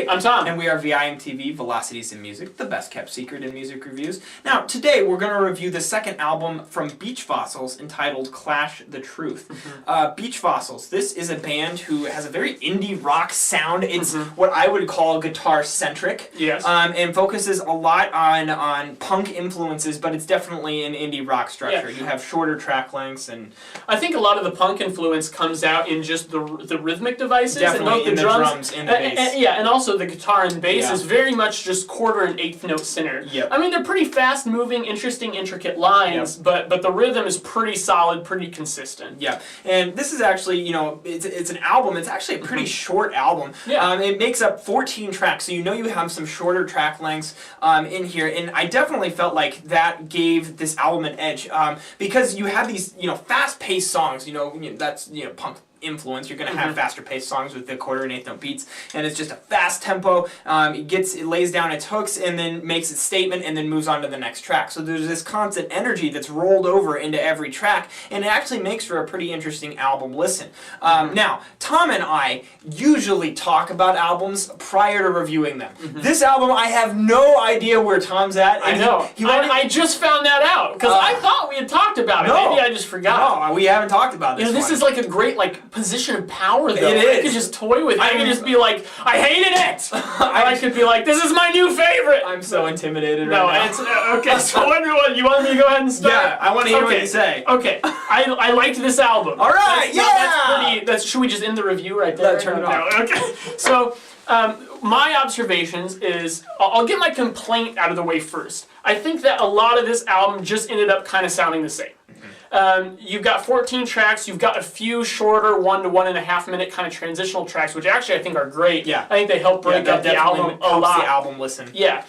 I'm Tom. And we are VIMTV, Velocities in Music, the best kept secret in music reviews. Now, today we're going to review the second album from Beach Fossils entitled Clash the Truth. Beach Fossils, this is a band who has a very indie rock sound. It's what I would call guitar-centric. Yes. And focuses a lot on punk influences, but it's definitely an indie rock structure. You have shorter track lengths and... I think a lot of the punk influence comes out in just the rhythmic devices. Definitely, and in the drums and the bass. And also the guitar and bass is very much just quarter and eighth note center. Yep. I mean, they're pretty fast-moving, interesting, intricate lines, but the rhythm is pretty solid, pretty consistent. Yeah, and this is actually, you know, it's an album. It's actually a pretty short album. Yeah. It makes up 14 tracks, so you know you have some shorter track lengths in here, and I definitely felt like that gave this album an edge because you have these, you know, fast-paced songs. That's punk influence. You're going to have faster paced songs with the quarter and eighth note beats, and it's just a fast tempo. It lays down its hooks and then makes its statement and then moves on to the next track. So there's this constant energy that's rolled over into every track, and it actually makes for a pretty interesting album listen. Now, Tom and I usually talk about albums prior to reviewing them. This album, I have no idea where Tom's at. I know. I just found that out because I thought we had talked about it. No, maybe I just forgot. No, we haven't talked about this. This is like a great position of power, though. It is. I could just toy with it. I could just be like, I hated it! I could be like, this is my new favorite! I'm so intimidated right now. It's... Okay, so you want me to go ahead and start? Yeah, I want to hear what you say. Okay, I liked this album. All right, should we just end the review right there? Turn it off. Okay, so... my observations is, I'll get my complaint out of the way first. I think that a lot of this album just ended up kind of sounding the same. You've got 14 tracks, you've got a few shorter 1 to 1.5 minute kind of transitional tracks, which actually I think are great. Yeah. I think they help break up the album a lot. The album listen. Yeah.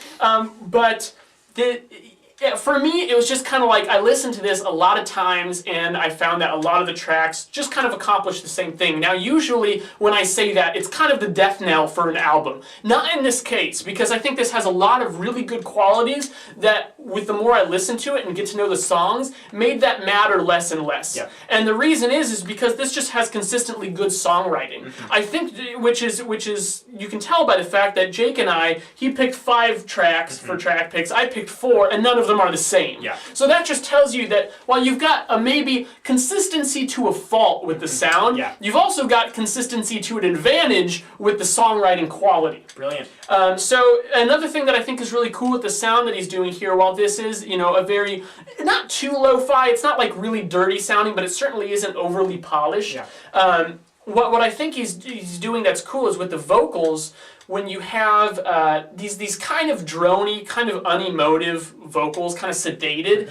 For me, it was just kind of like, I listened to this a lot of times, and I found that a lot of the tracks just kind of accomplish the same thing. Now, usually, when I say that, it's kind of the death knell for an album. Not in this case, because I think this has a lot of really good qualities that, with the more I listened to it and get to know the songs, made that matter less and less. Yeah. And the reason is because this just has consistently good songwriting. I think, which is, you can tell by the fact that Jake and he picked 5 tracks for track picks, I picked 4, and none of them are the same. Yeah. So that just tells you that while you've got a maybe consistency to a fault with the sound, you've also got consistency to an advantage with the songwriting quality. Brilliant. So another thing that I think is really cool with the sound that he's doing here, while this is, a very, not too lo-fi, it's not like really dirty sounding, but it certainly isn't overly polished. Yeah. What I think he's doing that's cool is with the vocals, when you have these kind of droney, kind of unemotive vocals, kind of sedated,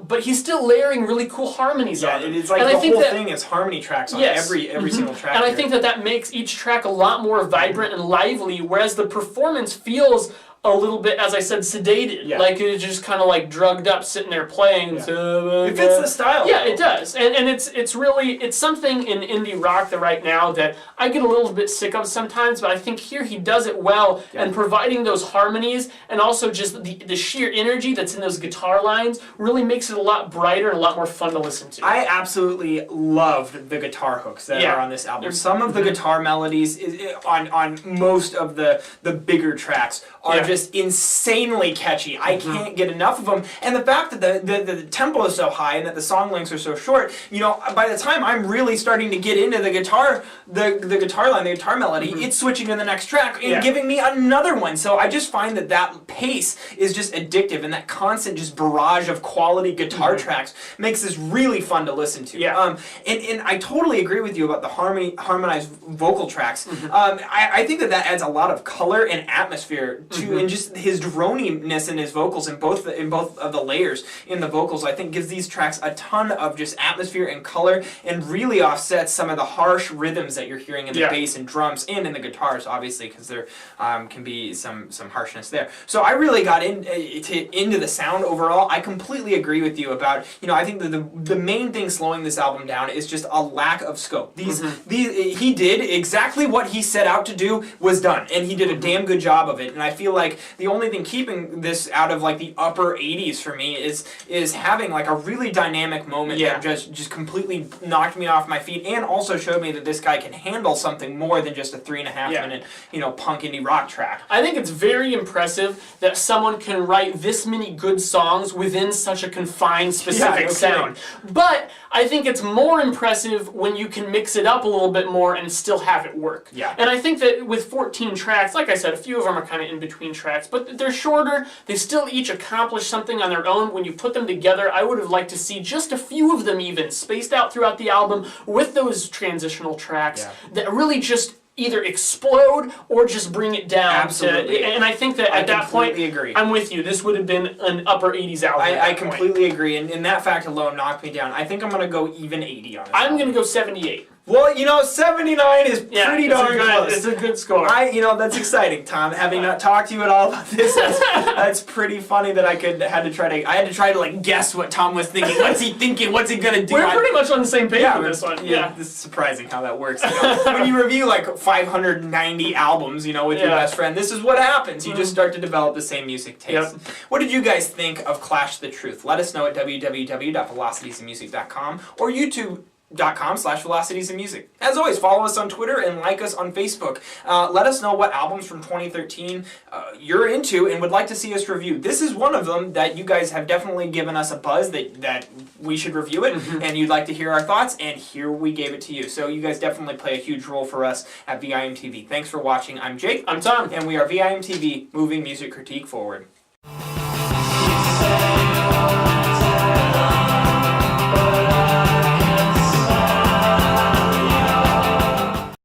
but he's still layering really cool harmonies on it. It's like the whole thing is harmony tracks on every single track. And I think that makes each track a lot more vibrant and lively, whereas the performance feels a little bit, as I said, sedated. Like it's just kind of like drugged up, sitting there playing. It fits the style. Yeah, it does. And it's something in indie rock that right now that I get a little bit sick of sometimes, but I think here he does it well, and providing those harmonies and also just the sheer energy that's in those guitar lines really makes it a lot brighter and a lot more fun to listen to. I absolutely loved the guitar hooks that are on this album. Some of the guitar melodies on most of the bigger tracks are just insanely catchy. I can't get enough of them. And the fact that the tempo is so high and that the song lengths are so short, by the time I'm really starting to get into the guitar line, the guitar melody, it's switching to the next track and giving me another one. So I just find that pace is just addictive, and that constant just barrage of quality guitar tracks makes this really fun to listen to. Yeah. And I totally agree with you about the harmonized vocal tracks. I think that adds a lot of color and atmosphere to, and just his droniness in his vocals in both of the layers in the vocals, I think gives these tracks a ton of just atmosphere and color, and really offsets some of the harsh rhythms that you're hearing in the bass and drums and in the guitars, obviously, because there can be some harshness there. So I really got into the sound overall. I completely agree with you about, I think that the main thing slowing this album down is just a lack of scope. He did exactly what he set out to do was done, and he did a damn good job of it. And I feel like like the only thing keeping this out of like the upper 80s for me is having like a really dynamic moment that just completely knocked me off my feet, and also showed me that this guy can handle something more than just a 3.5 minute, punk indie rock track. I think it's very impressive that someone can write this many good songs within such a confined, specific sound. But I think it's more impressive when you can mix it up a little bit more and still have it work. Yeah. And I think that with 14 tracks, like I said, a few of them are kind of in between tracks, but they're shorter. They still each accomplish something on their own. When you put them together, I would have liked to see just a few of them even spaced out throughout the album with those transitional tracks that really just either explode or just bring it down. Absolutely. And I think that at that point, agree. I'm with you. This would have been an upper 80s album. I completely agree, and that fact alone knocked me down. I think I'm going to go even 80 on this. I'm going to go 78. Well, 79 is pretty darn close. It's a good score. That's exciting, Tom. Having not talked to you at all about this, that's pretty funny that I had to try to like guess what Tom was thinking. What's he thinking? What's he gonna do? We're pretty much on the same page with this one. Yeah, this is surprising how that works. When you review like 590 albums, with your best friend, this is what happens. You just start to develop the same music taste. What did you guys think of Clash the Truth? Let us know at www.velocitiesandmusic.com or youtube.com/velocitiesandmusic. As always, follow us on Twitter and like us on Facebook. Let us know what albums from 2013 you're into and would like to see us review. This is one of them that you guys have definitely given us a buzz that we should review it, and you'd like to hear our thoughts, and here we gave it to you. So you guys definitely play a huge role for us at VIMTV. Thanks for watching. I'm Jake. I'm Tom. And we are VIMTV, moving music critique forward.